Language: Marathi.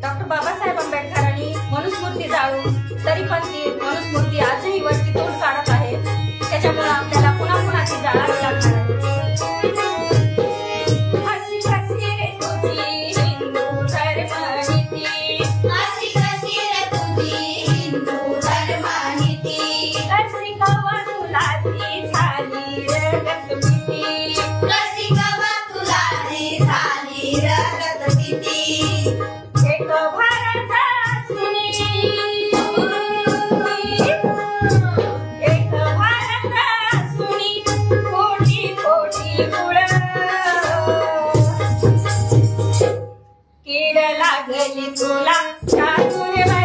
डॉक्टर बाबासाहेब आंबेडकरांनी मनुस्मृती जाळून तरी पण ती मनुस्मृती आजही वरती तोंड काढत आहे. त्याच्यामुळे आपल्याला पुन्हा पुन्हा ती जाळावी लागणार आहे. अशी कशी रे तुझी हिंदू धर्मनीती, अशी कशी रे तुझी हिंदू धर्मनीती, कशी कवा तुला ती झाली रगतभीती, कशी कवा तुला ती झाली रगतभीती. एक भारत असूनी, एक भारत असूनी कोटी कोटी कुळ, कीड लागली तुला चातुर्य